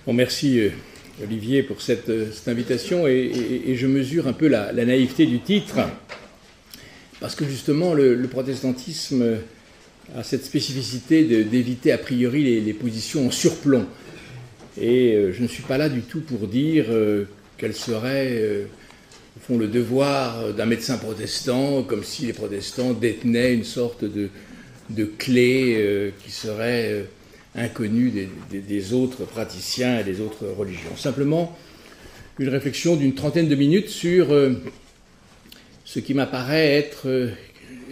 Bon, merci Olivier pour cette invitation et je mesure un peu la naïveté du titre parce que justement le protestantisme a cette spécificité d'éviter a priori les positions en surplomb et je ne suis pas là du tout pour dire quel serait au fond le devoir d'un médecin protestant, comme si les protestants détenaient une sorte de clé qui serait inconnue des autres praticiens et des autres religions. Simplement, une réflexion d'une trentaine de minutes sur ce qui m'apparaît être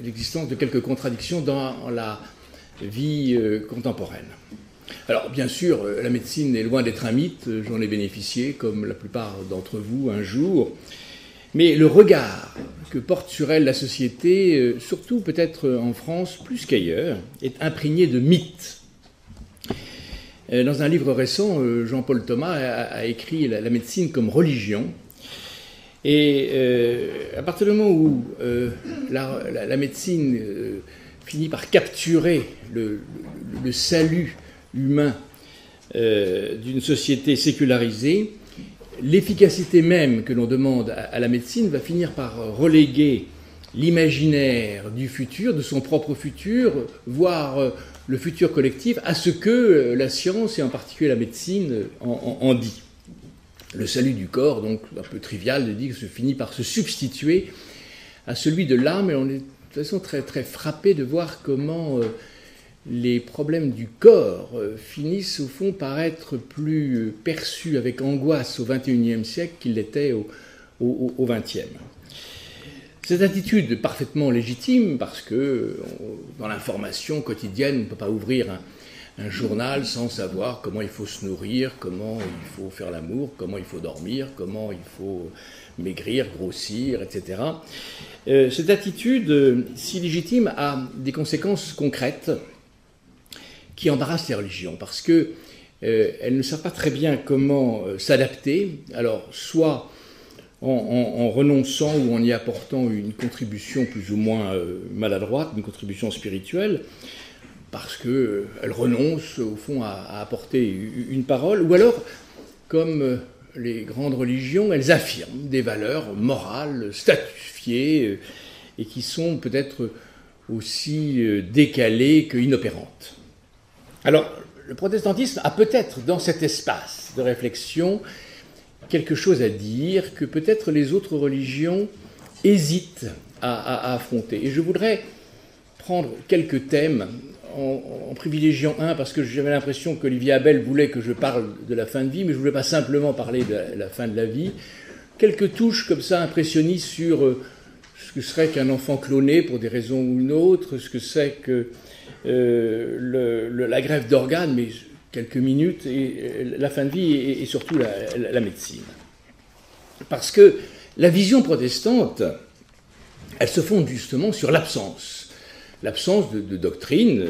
l'existence de quelques contradictions dans la vie contemporaine. Alors, bien sûr, la médecine est loin d'être un mythe, j'en ai bénéficié, comme la plupart d'entre vous, un jour. Mais le regard que porte sur elle la société, surtout peut-être en France plus qu'ailleurs, est imprégné de mythes. Dans un livre récent, Jean-Paul Thomas a écrit la médecine comme religion. Et à partir du moment où la médecine finit par capturer le salut humain d'une société sécularisée, l'efficacité même que l'on demande à la médecine va finir par reléguer l'imaginaire du futur, de son propre futur, voire le futur collectif, à ce que la science, et en particulier la médecine, en dit. Le salut du corps, donc un peu trivial de dire, se finit par se substituer à celui de l'âme, et on est de toute façon très, très frappé de voir comment les problèmes du corps finissent au fond par être plus perçus avec angoisse au XXIe siècle qu'ils l'étaient au XXe. Cette attitude parfaitement légitime, parce que dans l'information quotidienne, on ne peut pas ouvrir un journal sans savoir comment il faut se nourrir, comment il faut faire l'amour, comment il faut dormir, comment il faut maigrir, grossir, etc. Cette attitude si légitime a des conséquences concrètes qui embarrassent les religions, parce qu'elles ne savent pas très bien comment s'adapter. Alors, soit en renonçant ou en y apportant une contribution plus ou moins maladroite, une contribution spirituelle, parce qu'elles renoncent au fond à apporter une parole, ou alors, comme les grandes religions, elles affirment des valeurs morales, statifiées, et qui sont peut-être aussi décalées qu'inopérantes. Alors, le protestantisme a peut-être dans cet espace de réflexion quelque chose à dire que peut-être les autres religions hésitent à affronter. Et je voudrais prendre quelques thèmes en privilégiant un, parce que j'avais l'impression qu'Olivier Abel voulait que je parle de la fin de vie, mais je ne voulais pas simplement parler de la fin de la vie. Quelques touches comme ça impressionnistes sur ce que serait qu'un enfant cloné pour des raisons ou une autre, ce que c'est que la greffe d'organes, mais quelques minutes, et la fin de vie et surtout la médecine. Parce que la vision protestante, elle se fonde justement sur l'absence de doctrine,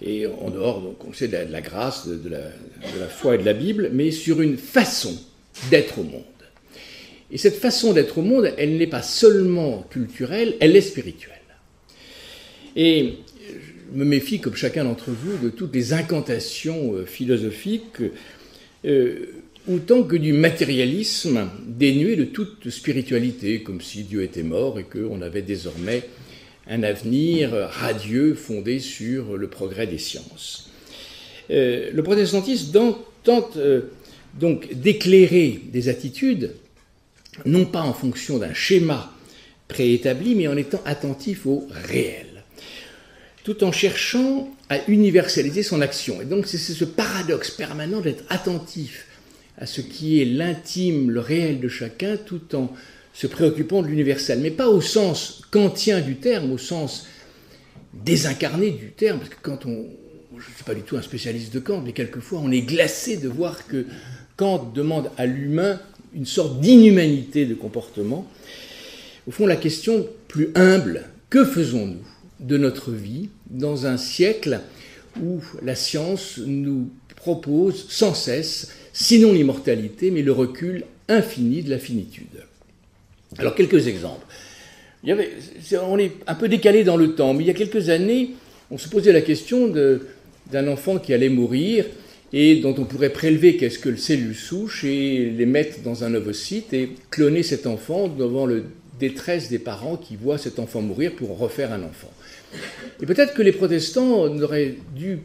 et en dehors, donc, on le sait, de la grâce, de la foi et de la Bible, mais sur une façon d'être au monde. Et cette façon d'être au monde, elle n'est pas seulement culturelle, elle est spirituelle. Et je me méfie, comme chacun d'entre vous, de toutes les incantations philosophiques, autant que du matérialisme dénué de toute spiritualité, comme si Dieu était mort et qu'on avait désormais un avenir radieux fondé sur le progrès des sciences. Le protestantisme tente donc d'éclairer des attitudes, non pas en fonction d'un schéma préétabli, mais en étant attentif au réel, tout en cherchant à universaliser son action. Et donc c'est ce paradoxe permanent d'être attentif à ce qui est l'intime, le réel de chacun, tout en se préoccupant de l'universel, mais pas au sens kantien du terme, au sens désincarné du terme, parce que je ne suis pas du tout un spécialiste de Kant, mais quelquefois on est glacé de voir que Kant demande à l'humain une sorte d'inhumanité de comportement. Au fond, la question plus humble, que faisons-nous de notre vie dans un siècle où la science nous propose sans cesse, sinon l'immortalité, mais le recul infini de la finitude. Alors, quelques exemples. On est un peu décalé dans le temps, mais il y a quelques années, on se posait la question d'un enfant qui allait mourir et dont on pourrait prélever quelques cellules souches et les mettre dans un ovocyte et cloner cet enfant devant le détresse des parents qui voient cet enfant mourir pour refaire un enfant. Et peut-être que les protestants auraient dû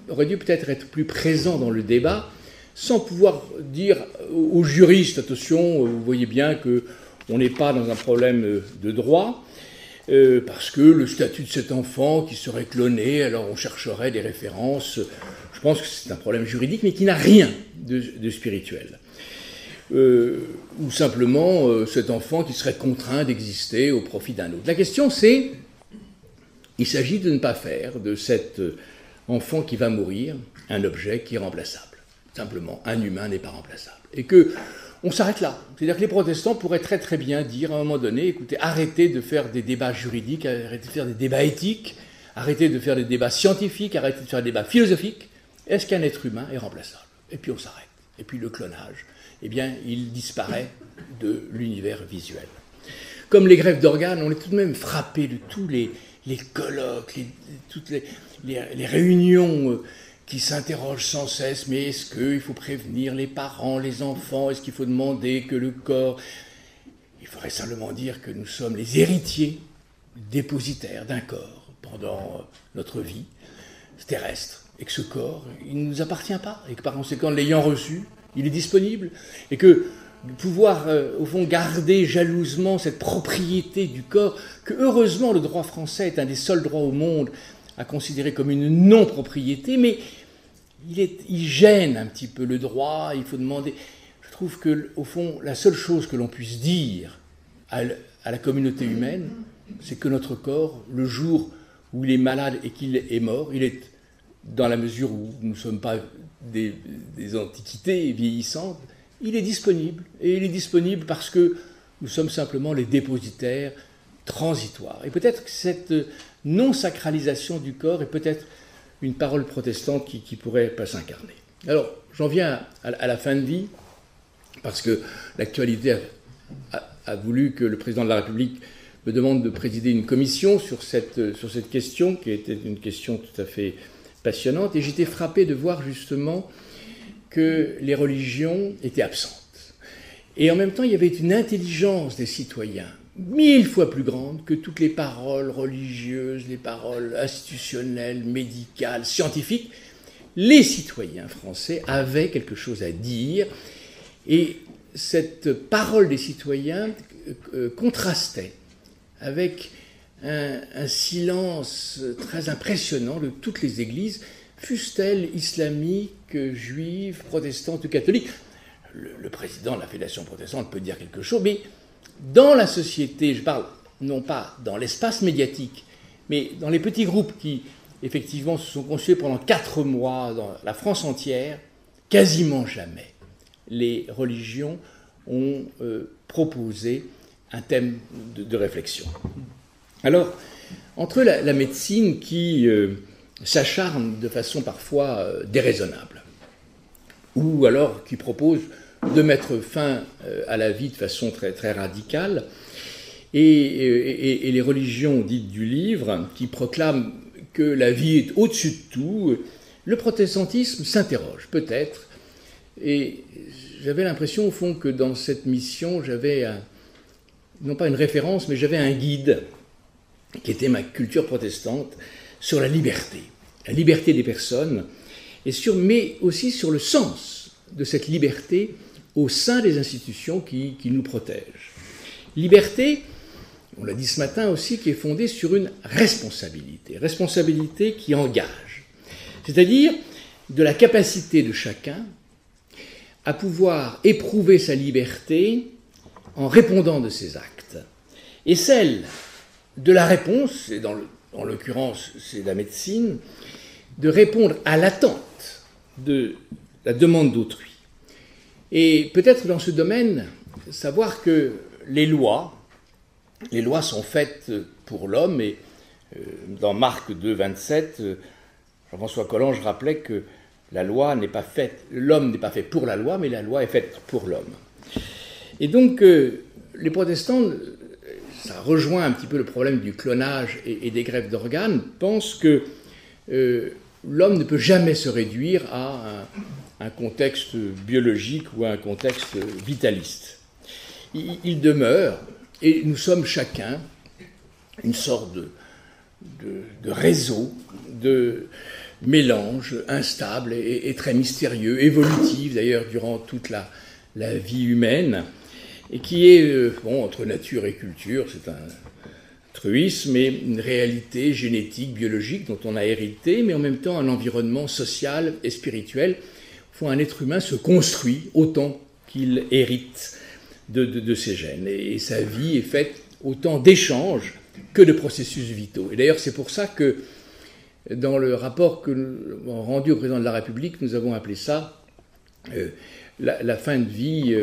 peut-être être plus présents dans le débat, sans pouvoir dire aux juristes, attention, vous voyez bien qu'on n'est pas dans un problème de droit, parce que le statut de cet enfant qui serait cloné, alors on chercherait des références. Je pense que c'est un problème juridique, mais qui n'a rien de spirituel. Ou simplement cet enfant qui serait contraint d'exister au profit d'un autre. La question c'est, il s'agit de ne pas faire de cet enfant qui va mourir un objet qui est remplaçable. Simplement, un humain n'est pas remplaçable. Et qu'on s'arrête là. C'est-à-dire que les protestants pourraient très très bien dire à un moment donné, écoutez, arrêtez de faire des débats juridiques, arrêtez de faire des débats éthiques, arrêtez de faire des débats scientifiques, arrêtez de faire des débats philosophiques. Est-ce qu'un être humain est remplaçable? Et puis on s'arrête. Et puis le clonage, eh bien, il disparaît de l'univers visuel. Comme les greffes d'organes, on est tout de même frappé de tous les colloques, toutes les réunions qui s'interrogent sans cesse, mais est-ce qu'il faut prévenir les parents, les enfants, est-ce qu'il faut demander que le corps... Il faudrait simplement dire que nous sommes les héritiers, dépositaires d'un corps pendant notre vie terrestre, et que ce corps, il ne nous appartient pas, et que par conséquent, l'ayant reçu, il est disponible, et que pouvoir, au fond, garder jalousement cette propriété du corps, que heureusement le droit français est un des seuls droits au monde à considérer comme une non-propriété, mais il gêne un petit peu le droit, il faut demander... Je trouve que, au fond, la seule chose que l'on puisse dire à la communauté humaine, c'est que notre corps, le jour où il est malade et qu'il est mort, il est, dans la mesure où nous ne sommes pas des antiquités vieillissantes, il est disponible. Et il est disponible parce que nous sommes simplement les dépositaires transitoires. Et peut-être que cette non-sacralisation du corps est peut-être une parole protestante qui pourrait pas s'incarner. Alors, j'en viens à la fin de vie, parce que l'actualité a voulu que le président de la République me demande de présider une commission sur cette question, qui était une question tout à fait passionnante, et j'étais frappé de voir justement que les religions étaient absentes. Et en même temps, il y avait une intelligence des citoyens 1000 fois plus grande que toutes les paroles religieuses, les paroles institutionnelles, médicales, scientifiques. Les citoyens français avaient quelque chose à dire, et cette parole des citoyens contrastait avec un silence très impressionnant de toutes les églises, fussent-elles islamiques, juives, protestantes ou catholiques. Le président de la Fédération protestante peut dire quelque chose, mais dans la société, je parle non pas dans l'espace médiatique, mais dans les petits groupes qui, effectivement, se sont constitués pendant 4 mois dans la France entière, quasiment jamais les religions ont proposé un thème de réflexion. Alors, entre la médecine qui s'acharne de façon parfois déraisonnable, ou alors qui propose de mettre fin à la vie de façon très, très radicale, et les religions dites du livre, qui proclament que la vie est au-dessus de tout, le protestantisme s'interroge, peut-être, et j'avais l'impression, au fond, que dans cette mission, j'avais, non pas une référence, mais j'avais un guide, qui était ma culture protestante, sur la liberté des personnes, mais aussi sur le sens de cette liberté au sein des institutions qui nous protègent. Liberté, on l'a dit ce matin aussi, qui est fondée sur une responsabilité qui engage, c'est-à-dire de la capacité de chacun à pouvoir éprouver sa liberté en répondant de ses actes, et celle de la réponse, et en l'occurrence c'est la médecine, de répondre à l'attente de la demande d'autrui. Et peut-être dans ce domaine, savoir que les lois sont faites pour l'homme, et dans Marc 2, 27, Jean-François Collange rappelait que la loi n'est pas faite, l'homme n'est pas fait pour la loi, mais la loi est faite pour l'homme. Et donc, les protestants, ça rejoint un petit peu le problème du clonage et des greffes d'organes, pensent que l'homme ne peut jamais se réduire à un contexte biologique ou à un contexte vitaliste. Il demeure, et nous sommes chacun une sorte de réseau, de mélange instable et très mystérieux, évolutif d'ailleurs durant toute la vie humaine, et qui est, entre nature et culture, c'est un truisme, mais une réalité génétique, biologique dont on a hérité, mais en même temps un environnement social et spirituel. Au fond, un être humain se construit autant qu'il hérite de ses gènes, et sa vie est faite autant d'échanges que de processus vitaux. Et d'ailleurs, c'est pour ça que dans le rapport que nous avons rendu au président de la République, nous avons appelé ça la fin de vie,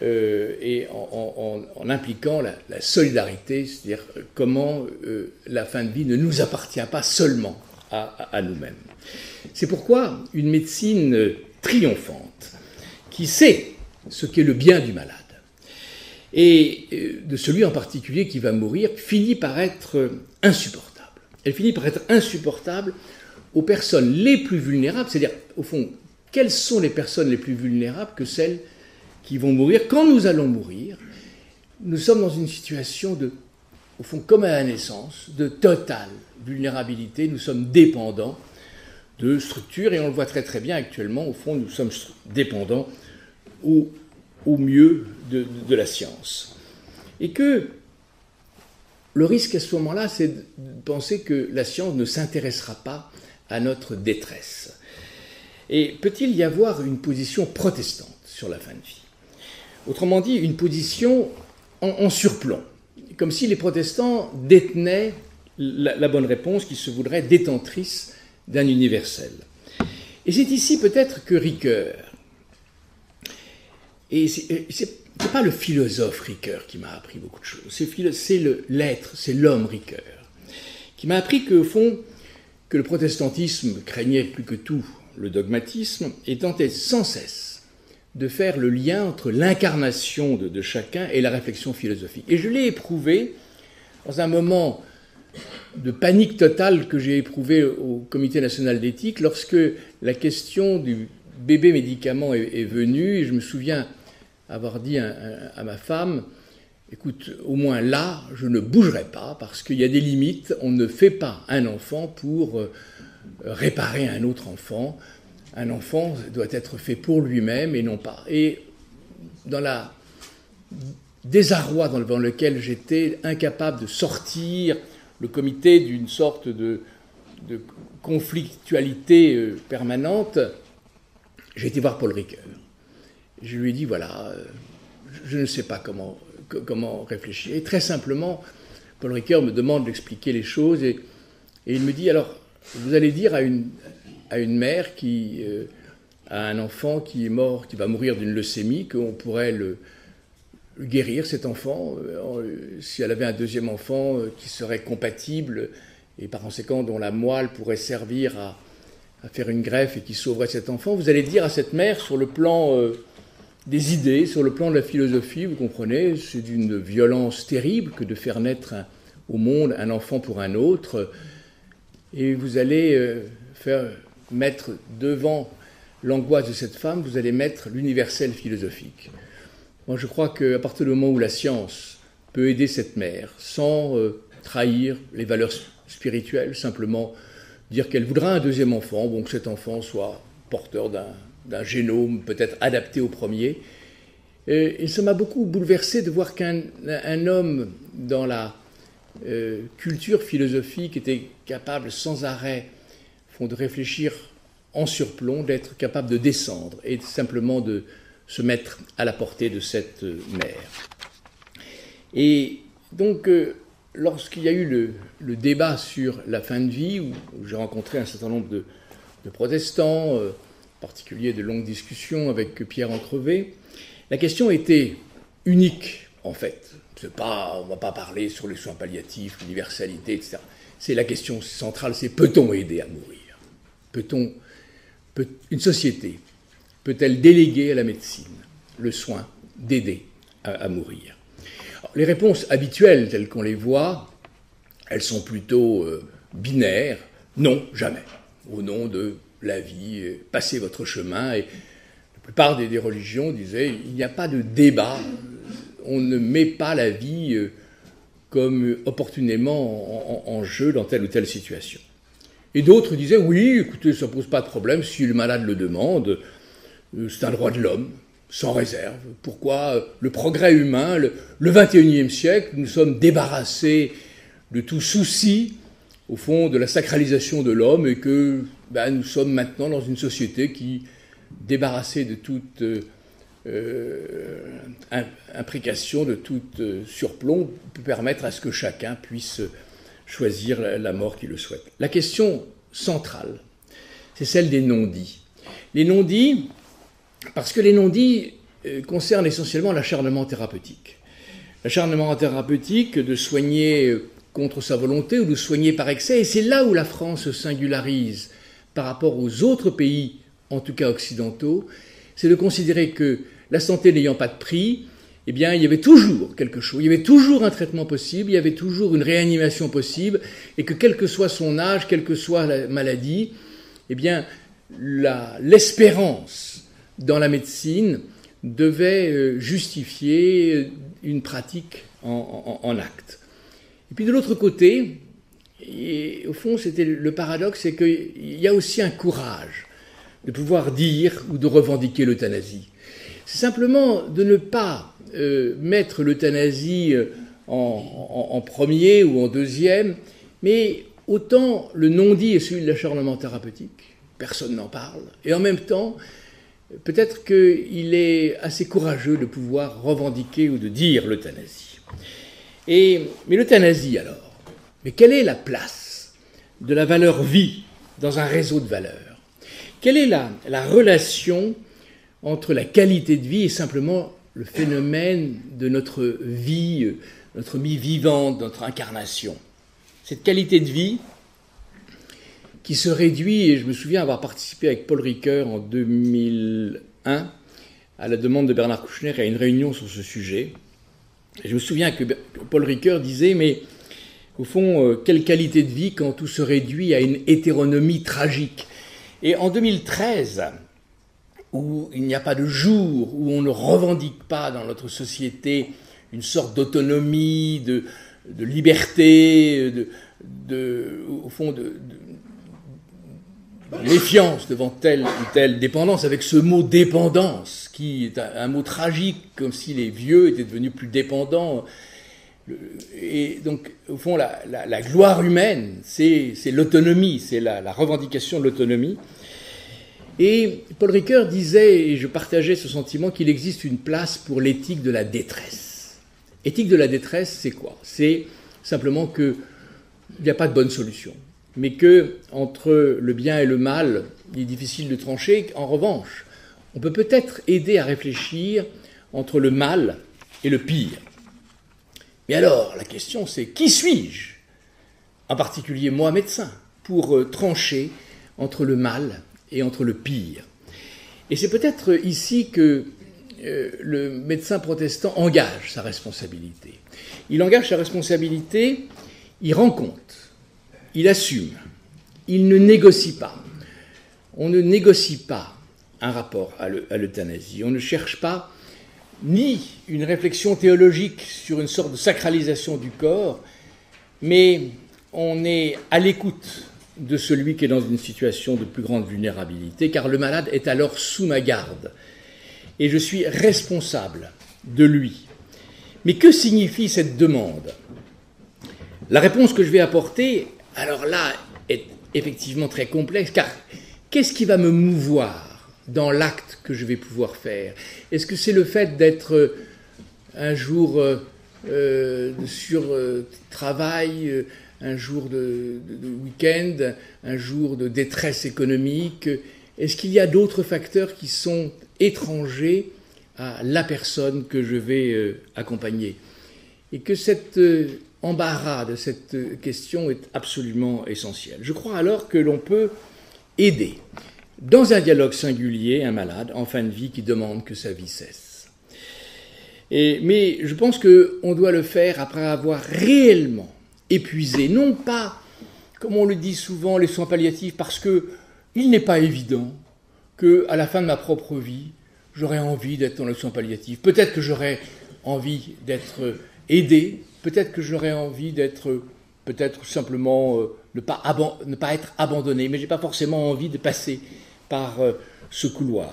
et en impliquant la solidarité, c'est-à-dire comment la fin de vie ne nous appartient pas seulement à nous-mêmes. C'est pourquoi une médecine triomphante, qui sait ce qu'est le bien du malade, et de celui en particulier qui va mourir, finit par être insupportable. Elle finit par être insupportable aux personnes les plus vulnérables, c'est-à-dire, au fond, quelles sont les personnes les plus vulnérables que celles qui vont mourir? Quand nous allons mourir, nous sommes dans une situation au fond, comme à la naissance, de totale vulnérabilité. Nous sommes dépendants de structures, et on le voit très très bien actuellement, au fond, nous sommes dépendants au mieux de la science. Et que le risque à ce moment-là, c'est de penser que la science ne s'intéressera pas à notre détresse. Et peut-il y avoir une position protestante sur la fin de vie? Autrement dit, une position en surplomb, comme si les protestants détenaient la bonne réponse, qui se voudrait détentrice d'un universel. Et c'est ici peut-être que Ricoeur, et c'est pas le philosophe Ricoeur qui m'a appris beaucoup de choses, c'est l'être, c'est l'homme Ricoeur, qui m'a appris qu'au fond, que le protestantisme craignait plus que tout le dogmatisme et tentait sans cesse de faire le lien entre l'incarnation de chacun et la réflexion philosophique. Et je l'ai éprouvé dans un moment de panique totale que j'ai éprouvé au Comité national d'éthique lorsque la question du bébé médicament est venue, et je me souviens avoir dit à ma femme, écoute, au moins là, je ne bougerai pas, parce qu'il y a des limites, on ne fait pas un enfant pour réparer un autre enfant. Un enfant doit être fait pour lui-même et non pas. Et dans la désarroi dans lequel j'étais, incapable de sortir le comité d'une sorte de conflictualité permanente, j'ai été voir Paul Ricoeur. Je lui ai dit, voilà, je ne sais pas comment réfléchir. Et très simplement, Paul Ricoeur me demande d'expliquer les choses, et il me dit, alors, vous allez dire à une mère qui a un enfant qui est mort, qui va mourir d'une leucémie, qu'on pourrait le guérir, cet enfant, si elle avait un deuxième enfant qui serait compatible, et par conséquent dont la moelle pourrait servir à faire une greffe et qui sauverait cet enfant. Vous allez dire à cette mère, sur le plan des idées, sur le plan de la philosophie, vous comprenez, c'est d'une violence terrible que de faire naître au monde un enfant pour un autre, et vous allez mettre devant l'angoisse de cette femme, vous allez mettre l'universel philosophique. Moi, je crois qu'à partir du moment où la science peut aider cette mère, sans trahir les valeurs spirituelles, simplement dire qu'elle voudra un deuxième enfant, bon, que cet enfant soit porteur d'un génome peut-être adapté au premier. Et ça m'a beaucoup bouleversé de voir qu'un homme dans la culture philosophique était capable sans arrêt de réfléchir en surplomb, d'être capable de descendre et simplement de se mettre à la portée de cette mère. Et donc, lorsqu'il y a eu le débat sur la fin de vie, où j'ai rencontré un certain nombre de protestants, en particulier de longues discussions avec Pierre Encrevé, la question était unique, en fait. On ne va pas parler sur les soins palliatifs, l'universalité, etc. C'est la question centrale, c'est peut-on aider à mourir? Une société peut-elle déléguer à la médecine le soin d'aider à mourir? Alors, les réponses habituelles, telles qu'on les voit, elles sont plutôt binaires. Non, jamais. au nom de la vie, passez votre chemin. Et la plupart des religions disaient, il n'y a pas de débat, on ne met pas la vie comme opportunément en jeu dans telle ou telle situation. Et d'autres disaient, oui, écoutez, ça ne pose pas de problème, si le malade le demande, c'est un droit de l'homme, sans réserve. Pourquoi le progrès humain, le XXIe siècle, nous sommes débarrassés de tout souci, au fond, de la sacralisation de l'homme, et que nous sommes maintenant dans une société qui, débarrassée de toute imprécation, de tout surplomb, peut permettre à ce que chacun puisse choisir la mort qu'il le souhaite. La question centrale, c'est celle des non-dits. Les non-dits, parce que les non-dits concernent essentiellement l'acharnement thérapeutique. L'acharnement thérapeutique de soigner contre sa volonté ou de soigner par excès, et c'est là où la France se singularise par rapport aux autres pays, en tout cas occidentaux, c'est de considérer que la santé n'ayant pas de prix, eh bien, il y avait toujours quelque chose, il y avait toujours un traitement possible, il y avait toujours une réanimation possible, et que quel que soit son âge, quelle que soit la maladie, eh bien, l'espérance dans la médecine devait justifier une pratique en acte. Et puis de l'autre côté, et au fond, c'était le paradoxe, c'est qu'il y a aussi un courage de pouvoir dire ou de revendiquer l'euthanasie. C'est simplement de ne pas mettre l'euthanasie en premier ou en deuxième, mais autant le non-dit est celui de l'acharnement thérapeutique, personne n'en parle, et en même temps, peut-être qu'il est assez courageux de pouvoir revendiquer ou de dire l'euthanasie. Mais l'euthanasie alors, mais quelle est la place de la valeur vie dans un réseau de valeurs? Quelle est la relation entre la qualité de vie et simplement le phénomène de notre vie vivante, notre incarnation? Cette qualité de vie qui se réduit, et je me souviens avoir participé avec Paul Ricoeur en 2001 à la demande de Bernard Kouchner à une réunion sur ce sujet. Et je me souviens que Paul Ricoeur disait, mais au fond, quelle qualité de vie quand tout se réduit à une hétéronomie tragique. Et en 2013, où il n'y a pas de jour où on ne revendique pas dans notre société une sorte d'autonomie, de liberté, au fond de méfiance devant telle ou telle dépendance, avec ce mot dépendance, qui est un mot tragique, comme si les vieux étaient devenus plus dépendants. Et donc, au fond, la gloire humaine, c'est l'autonomie, c'est la revendication de l'autonomie. Et Paul Ricoeur disait, et je partageais ce sentiment, qu'il existe une place pour l'éthique de la détresse. Éthique de la détresse, c'est quoi? C'est simplement qu'il n'y a pas de bonne solution, mais que entre le bien et le mal, il est difficile de trancher. En revanche, on peut peut-être aider à réfléchir entre le mal et le pire. Mais alors, la question c'est, qui suis-je, en particulier moi, médecin, pour trancher entre le mal et entre le pire? Et c'est peut-être ici que le médecin protestant engage sa responsabilité. Il engage sa responsabilité, il rend compte, il assume, il ne négocie pas. On ne négocie pas un rapport à l'euthanasie. On ne cherche pas ni une réflexion théologique sur une sorte de sacralisation du corps, mais on est à l'écoute de celui qui est dans une situation de plus grande vulnérabilité, car le malade est alors sous ma garde, et je suis responsable de lui. Mais que signifie cette demande? La réponse que je vais apporter, alors là, est effectivement très complexe, car qu'est-ce qui va me mouvoir dans l'acte que je vais pouvoir faire? Est-ce que c'est le fait d'être un jour sur travail, un jour de week-end, un jour de détresse économique? Est-ce qu'il y a d'autres facteurs qui sont étrangers à la personne que je vais accompagner? Et que cet embarras de cette question est absolument essentiel. Je crois alors que l'on peut aider, dans un dialogue singulier, un malade en fin de vie qui demande que sa vie cesse. Mais je pense qu'on doit le faire après avoir réellement épuisé, non pas comme on le dit souvent, les soins palliatifs, parce qu'il n'est pas évident qu'à la fin de ma propre vie, j'aurais envie d'être dans les soins palliatifs. Peut-être que j'aurais envie d'être aidé, peut-être que j'aurais envie d'être, peut-être simplement ne pas être abandonné, mais je n'ai pas forcément envie de passer par ce couloir,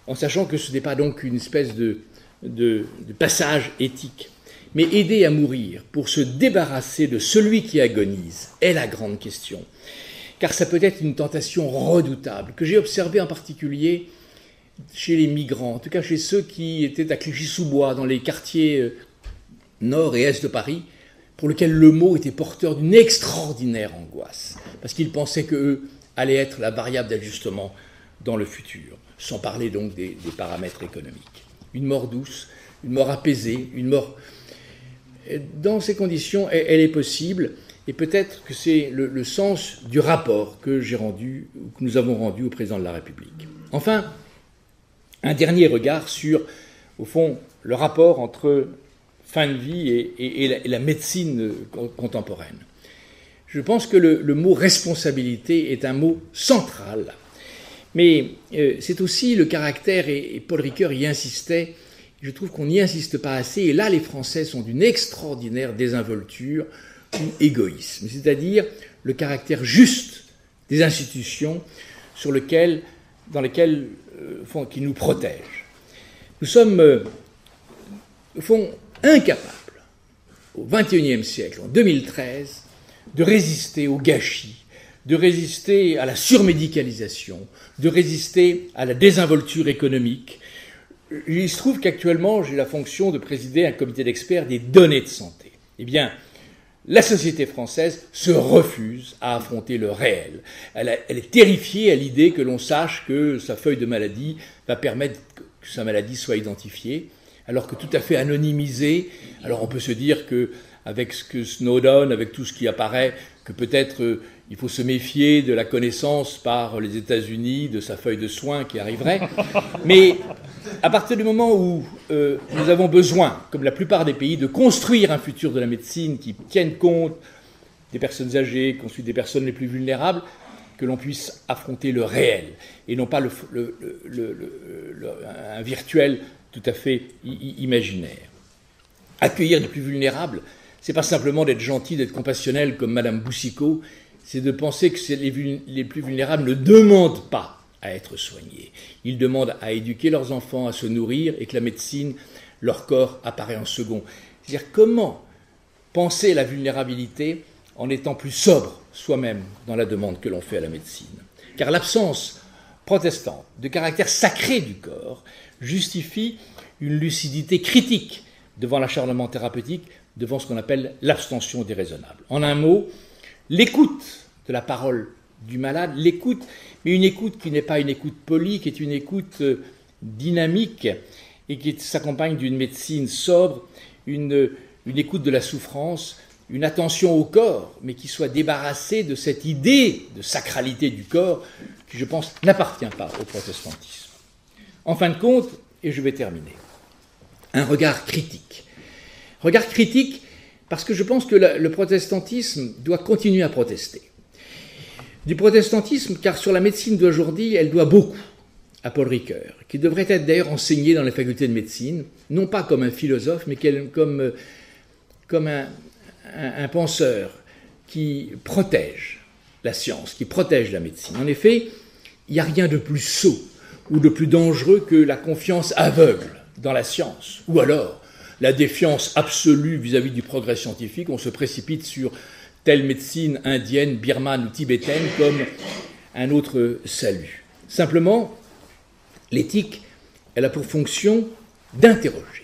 en sachant que ce n'est pas donc une espèce de passage éthique. Mais aider à mourir pour se débarrasser de celui qui agonise est la grande question. Car ça peut être une tentation redoutable, que j'ai observée en particulier chez les migrants, en tout cas chez ceux qui étaient à Clichy-sous-Bois, dans les quartiers nord et est de Paris, pour lesquels le mot était porteur d'une extraordinaire angoisse, parce qu'ils pensaient qu'eux allaient être la variable d'ajustement dans le futur, sans parler donc des paramètres économiques. Une mort douce, une mort apaisée, une mort... Dans ces conditions, elle est possible, et peut-être que c'est le sens du rapport que j'ai rendu, ou que nous avons rendu au président de la République. Enfin, un dernier regard sur, au fond, le rapport entre fin de vie et la médecine contemporaine. Je pense que le mot responsabilité est un mot central, mais c'est aussi le caractère, et Paul Ricoeur y insistait. Je trouve qu'on n'y insiste pas assez, et là les Français sont d'une extraordinaire désinvolture ou égoïsme, c'est-à-dire le caractère juste des institutions dans lesquelles qui nous protègent. Nous sommes, au fond, incapables, au XXIe siècle, en 2013, de résister au gâchis, de résister à la surmédicalisation, de résister à la désinvolture économique. Il se trouve qu'actuellement, j'ai la fonction de présider un comité d'experts des données de santé. Eh bien, la société française se refuse à affronter le réel. Elle est terrifiée à l'idée que l'on sache que sa feuille de maladie va permettre que sa maladie soit identifiée, alors que tout à fait anonymisée. Alors on peut se dire qu'avec ce que Snowden, avec tout ce qui apparaît, que peut-être il faut se méfier de la connaissance par les États-Unis de sa feuille de soins qui arriverait. Mais à partir du moment où nous avons besoin, comme la plupart des pays, de construire un futur de la médecine qui tienne compte des personnes âgées, construit des personnes les plus vulnérables, que l'on puisse affronter le réel, et non pas un virtuel tout à fait imaginaire. Accueillir les plus vulnérables, c'est pas simplement d'être gentil, d'être compassionnel comme Madame Boussicot, c'est de penser que les plus vulnérables ne demandent pas à être soignés. Ils demandent à éduquer leurs enfants, à se nourrir, et que la médecine, leur corps, apparaît en second. C'est-à-dire comment penser la vulnérabilité en étant plus sobre soi-même dans la demande que l'on fait à la médecine. Car l'absence protestante de caractère sacré du corps justifie une lucidité critique devant l'acharnement thérapeutique, devant ce qu'on appelle l'abstention déraisonnable. En un mot, l'écoute de la parole du malade, l'écoute, mais une écoute qui n'est pas une écoute polie, qui est une écoute dynamique et qui s'accompagne d'une médecine sobre, une écoute de la souffrance, une attention au corps, mais qui soit débarrassée de cette idée de sacralité du corps qui, je pense, n'appartient pas au protestantisme. En fin de compte, et je vais terminer, un regard critique. Regard critique parce que je pense que le protestantisme doit continuer à protester. Du protestantisme, car sur la médecine d'aujourd'hui, elle doit beaucoup à Paul Ricoeur, qui devrait être d'ailleurs enseigné dans les facultés de médecine, non pas comme un philosophe, mais comme un penseur qui protège la science, qui protège la médecine. En effet, il n'y a rien de plus sot ou de plus dangereux que la confiance aveugle dans la science, ou alors la défiance absolue vis-à-vis du progrès scientifique. On se précipite sur telle médecine indienne, birmane ou tibétaine comme un autre salut. Simplement, l'éthique, elle a pour fonction d'interroger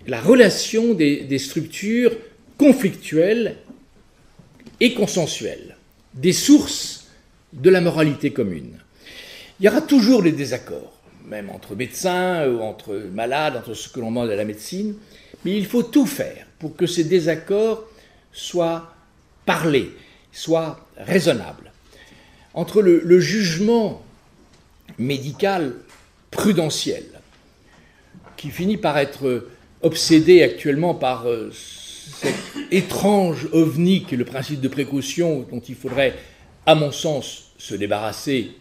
la relation des structures conflictuelles et consensuelles, des sources de la moralité commune. Il y aura toujours des désaccords, même entre médecins, ou entre malades, entre ce que l'on demande à la médecine, mais il faut tout faire pour que ces désaccords soient parlés, soient raisonnables. Entre le jugement médical prudentiel, qui finit par être obsédé actuellement par cette étrange ovni qu'est le principe de précaution dont il faudrait, à mon sens, se débarrasser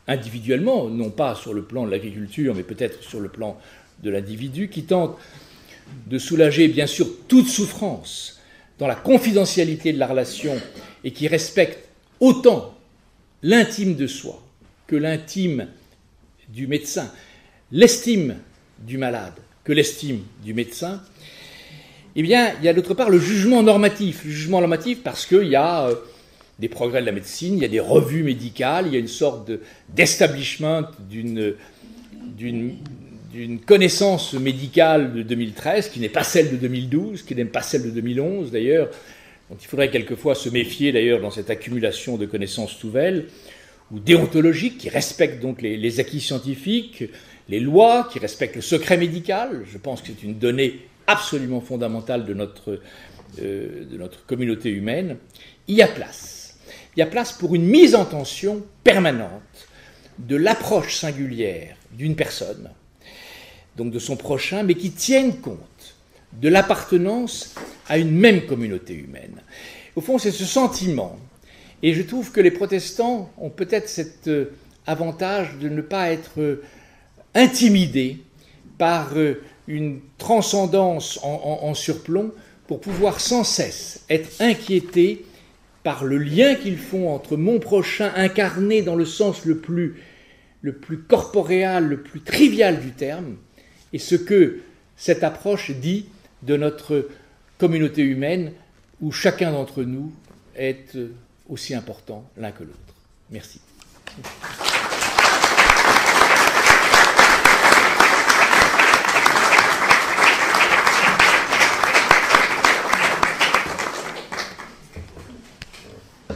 individuellement, non pas sur le plan de l'agriculture, mais peut-être sur le plan de l'individu, qui tente de soulager, bien sûr, toute souffrance dans la confidentialité de la relation et qui respecte autant l'intime de soi que l'intime du médecin, l'estime du malade que l'estime du médecin, eh bien, il y a d'autre part le jugement normatif. Le jugement normatif parce qu'il y a des progrès de la médecine, il y a des revues médicales, il y a une sorte d'establishment d'une connaissance médicale de 2013 qui n'est pas celle de 2012, qui n'est pas celle de 2011 d'ailleurs, dont il faudrait quelquefois se méfier d'ailleurs dans cette accumulation de connaissances nouvelles, ou déontologique, qui respecte donc les acquis scientifiques, les lois, qui respectent le secret médical. Je pense que c'est une donnée absolument fondamentale de notre communauté humaine. Il y a place. Il y a place pour une mise en tension permanente de l'approche singulière d'une personne, donc de son prochain, mais qui tienne compte de l'appartenance à une même communauté humaine. Au fond, c'est ce sentiment. Et je trouve que les protestants ont peut-être cet avantage de ne pas être intimidés par une transcendance en surplomb pour pouvoir sans cesse être inquiétés par le lien qu'ils font entre mon prochain incarné dans le sens le plus corporéal, le plus trivial du terme, et ce que cette approche dit de notre communauté humaine où chacun d'entre nous est aussi important l'un que l'autre. Merci.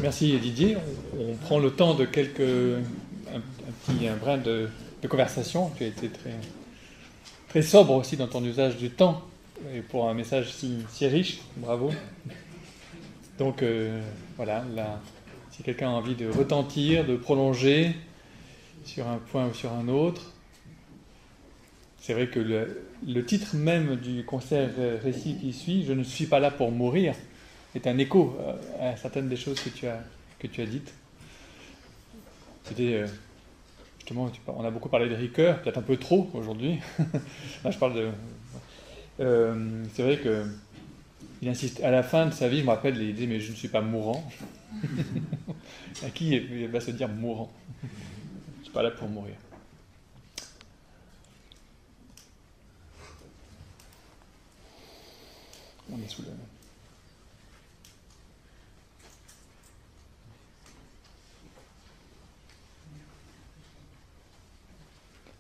Merci Didier. On prend le temps de un brin de conversation. Tu as été très sobre aussi dans ton usage du temps et pour un message si riche. Bravo. Donc voilà, là, si quelqu'un a envie de retentir, de prolonger sur un point ou sur un autre, c'est vrai que le titre même du concert récit qui suit, « Je ne suis pas là pour mourir », est un écho à certaines des choses que tu as dites. C'était justement, on a beaucoup parlé de Ricoeur, peut-être un peu trop aujourd'hui. Là, je parle de. C'est vrai que il insiste à la fin de sa vie. Je me rappelle, il disait mais je ne suis pas mourant. À qui il va se dire mourant? Je ne suis pas là pour mourir. On est sous le.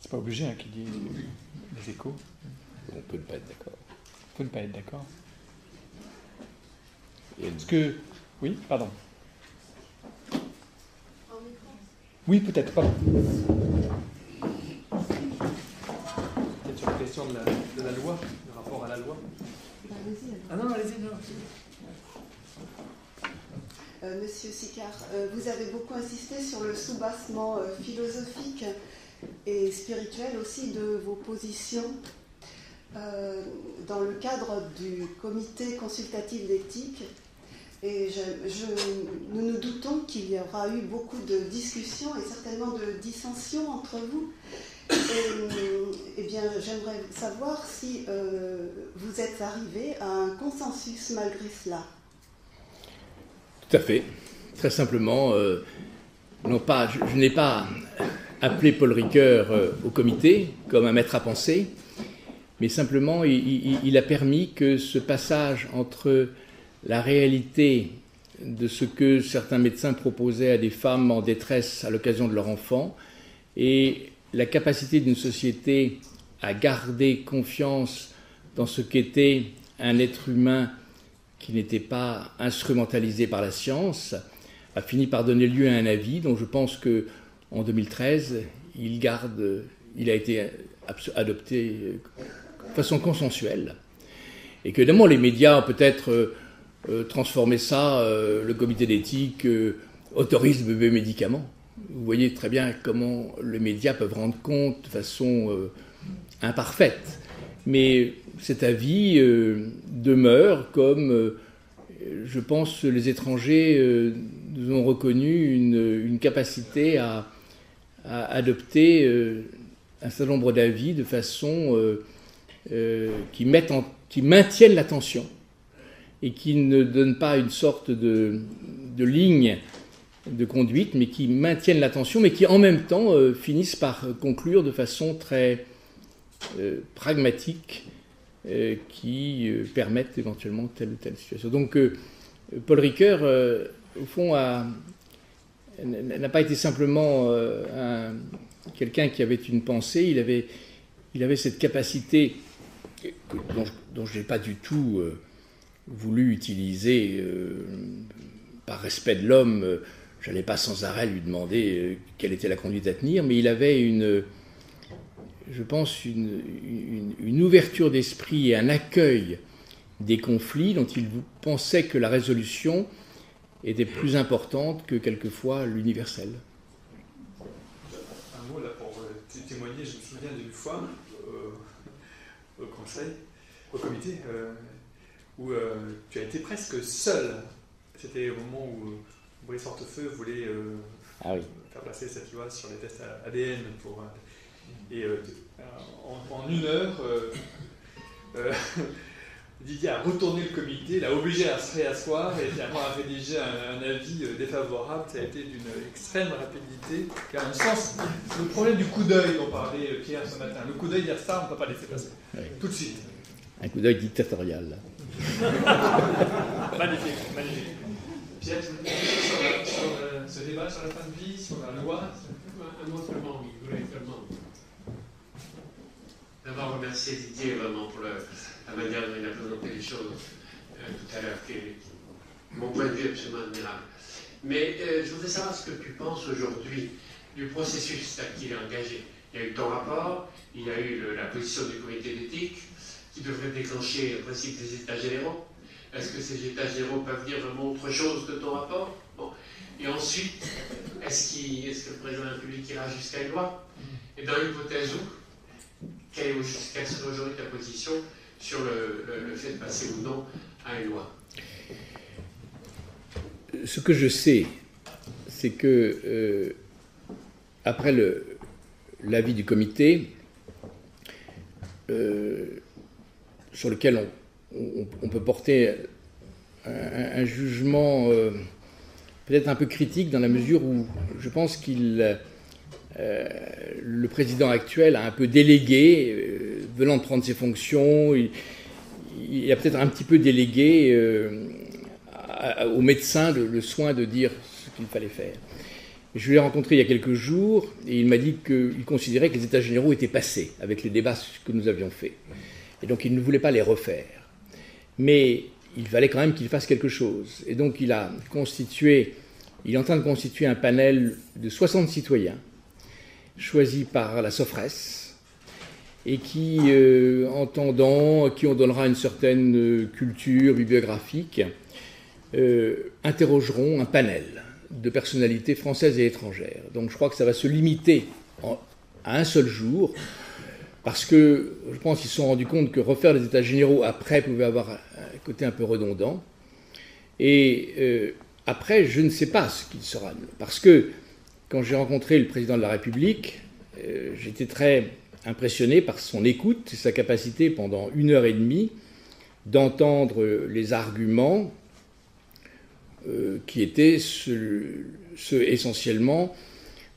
C'est pas obligé qu'il y ait des échos. On peut ne pas être d'accord. On peut ne pas être d'accord. Est-ce que... Oui, pardon. Oui, peut-être, pardon. Peut-être sur la question de la loi, le rapport à la loi. Ah non, allez-y, non. Monsieur Sicard, vous avez beaucoup insisté sur le soubassement philosophique et spirituel aussi de vos positions dans le cadre du comité consultatif d'éthique. Et nous nous doutons qu'il y aura eu beaucoup de discussions et certainement de dissensions entre vous. Et bien, j'aimerais savoir si vous êtes arrivé à un consensus malgré cela. Tout à fait. Très simplement, je n'ai pas appelé Paul Ricoeur au comité comme un maître à penser, mais simplement il a permis que ce passage entre la réalité de ce que certains médecins proposaient à des femmes en détresse à l'occasion de leur enfant et la capacité d'une société à garder confiance dans ce qu'était un être humain qui n'était pas instrumentalisé par la science, a fini par donner lieu à un avis dont je pense qu'en 2013, il a été adopté de façon consensuelle. Et que évidemment les médias ont peut-être transformé ça, le comité d'éthique autorise le bébé médicament. Vous voyez très bien comment les médias peuvent rendre compte de façon imparfaite. Mais cet avis demeure comme je pense que les étrangers nous ont reconnu une capacité à adopter un certain nombre d'avis de façon qui maintiennent l'attention et qui ne donnent pas une sorte de ligne de conduite, mais qui maintiennent l'attention, mais qui en même temps finissent par conclure de façon très pragmatique, qui permettent éventuellement telle ou telle situation. Donc Paul Ricoeur, au fond, n'a pas été simplement quelqu'un qui avait une pensée, il avait cette capacité dont je n'ai pas du tout voulu utiliser par respect de l'homme. Je n'allais pas sans arrêt lui demander quelle était la conduite à tenir, mais il avait je pense, une ouverture d'esprit et un accueil des conflits dont il pensait que la résolution était plus importante que quelquefois l'universel. Un mot là pour témoigner, je me souviens d'une fois au conseil, au comité, où tu as été presque seul. C'était au moment où Brice Hortefeux voulait faire passer cette loi sur les tests ADN et en une heure, Didier a retourné le comité, l'a obligé à se réasseoir et finalement a rédigé un avis défavorable. Ça a été d'une extrême rapidité. Car un sens, le problème du coup d'œil dont parlait Pierre ce matin, le coup d'œil dire ça, on ne peut pas laisser passer. Oui. Tout de suite. Un coup d'œil dictatorial. Magnifique, magnifique. Pierre, tu veux dire sur ce débat sur la fin de vie, sur la loi? Un mot seulement, oui, je voulais seulement. D'abord remercier Didier vraiment pour la manière dont il a présenté les choses tout à l'heure, qui est, mon point de vue, absolument admirable. Mais je voudrais savoir ce que tu penses aujourd'hui du processus qui est engagé. Il y a eu ton rapport, il y a eu la position du comité d'éthique, qui devrait déclencher le principe des états généraux. Est-ce que ces états généraux peuvent dire vraiment autre chose que ton rapport? Bon. Et ensuite, est-ce que le président de la République ira jusqu'à une loi? Et dans l'hypothèse où, quelle serait aujourd'hui ta position sur le fait de passer ou non à une loi? Ce que je sais, c'est que après l'avis du comité, sur lequel on peut porter un jugement peut-être un peu critique dans la mesure où je pense qu'il le président actuel a un peu délégué, venant de prendre ses fonctions, il a peut-être un petit peu délégué aux médecins le soin de dire ce qu'il fallait faire. Je l'ai rencontré il y a quelques jours et il m'a dit qu'il considérait que les états généraux étaient passés avec les débats que nous avions faits. Et donc il ne voulait pas les refaire. Mais il fallait quand même qu'il fasse quelque chose. Et donc il est en train de constituer un panel de 60 citoyens choisis par la Sofres et qui, qui on donnera une certaine culture bibliographique, interrogeront un panel de personnalités françaises et étrangères. Donc je crois que ça va se limiter à un seul jour, parce que je pense qu'ils se sont rendus compte que refaire les états généraux après pouvait avoir un côté un peu redondant. Et après, je ne sais pas ce qu'il sera. Parce que quand j'ai rencontré le président de la République, j'étais très impressionné par son écoute et sa capacité pendant 1h30 d'entendre les arguments qui étaient ceux essentiellement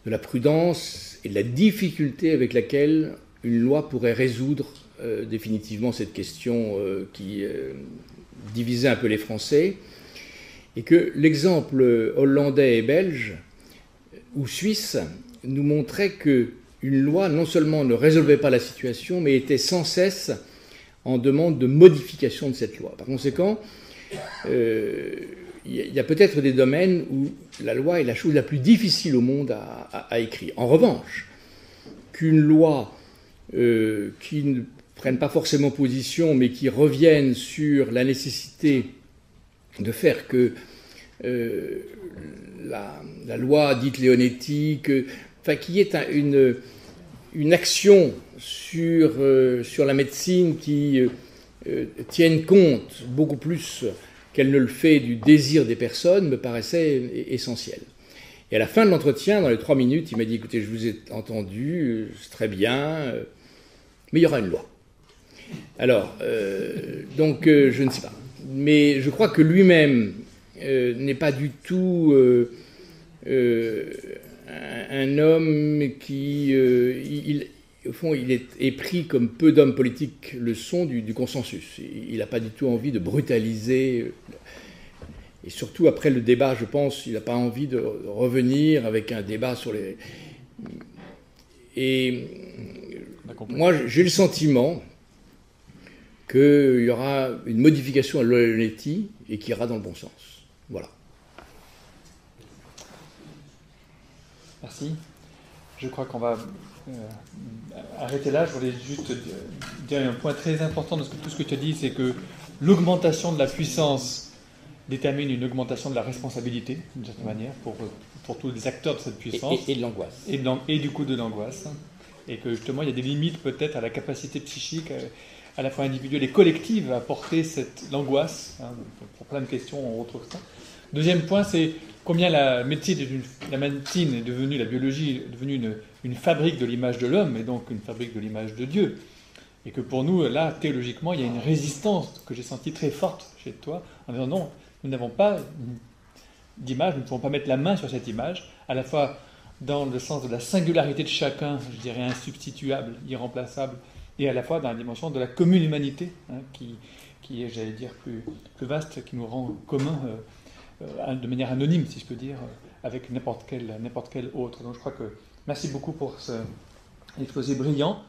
de la prudence et de la difficulté avec laquelle une loi pourrait résoudre définitivement cette question qui divisait un peu les Français, et que l'exemple hollandais et belge ou suisse nous montrait qu'une loi non seulement ne résolvait pas la situation, mais était sans cesse en demande de modification de cette loi. Par conséquent, il y a peut-être des domaines où la loi est la chose la plus difficile au monde à écrire. En revanche, qu'une loi qui ne prenne pas forcément position, mais qui revienne sur la nécessité de faire que la loi dite léonétique, qu'il y ait une action sur la médecine qui tienne compte beaucoup plus qu'elle ne le fait du désir des personnes me paraissait essentiel. Et à la fin de l'entretien, dans les 3 minutes, il m'a dit « Écoutez, je vous ai entendu, c'est très bien, mais il y aura une loi. » Alors, donc, je ne sais pas. Mais je crois que lui-même n'est pas du tout un homme qui... au fond, il est épris, comme peu d'hommes politiques le sont, du consensus. Il n'a pas du tout envie de brutaliser... Et surtout, après le débat, je pense, il n'a pas envie de revenir avec un débat sur les... Et moi, j'ai le sentiment qu'il y aura une modification à l'Oletti et qui ira dans le bon sens. Voilà. Merci. Je crois qu'on va arrêter là. Je voulais juste dire un point très important de tout ce que tu as dit, c'est que l'augmentation de la puissance détermine une augmentation de la responsabilité, d'une certaine manière, pour tous les acteurs de cette puissance. Et de l'angoisse. Et du coup de l'angoisse. Et que justement, il y a des limites peut-être à la capacité psychique, à la fois individuelle et collective, à porter l'angoisse. Pour plein de questions, on retrouve ça. Deuxième point, c'est combien la médecine est devenue, la biologie est devenue une fabrique de l'image de l'homme, et donc une fabrique de l'image de Dieu. Et que pour nous, là, théologiquement, il y a une résistance que j'ai sentie très forte chez toi, en disant non, nous n'avons pas d'image, nous ne pouvons pas mettre la main sur cette image, à la fois dans le sens de la singularité de chacun, je dirais insubstituable, irremplaçable, et à la fois dans la dimension de la commune humanité, qui est, j'allais dire, plus vaste, qui nous rend commun de manière anonyme, si je peux dire, avec n'importe quel autre. Donc je crois que merci beaucoup pour cet exposé brillant.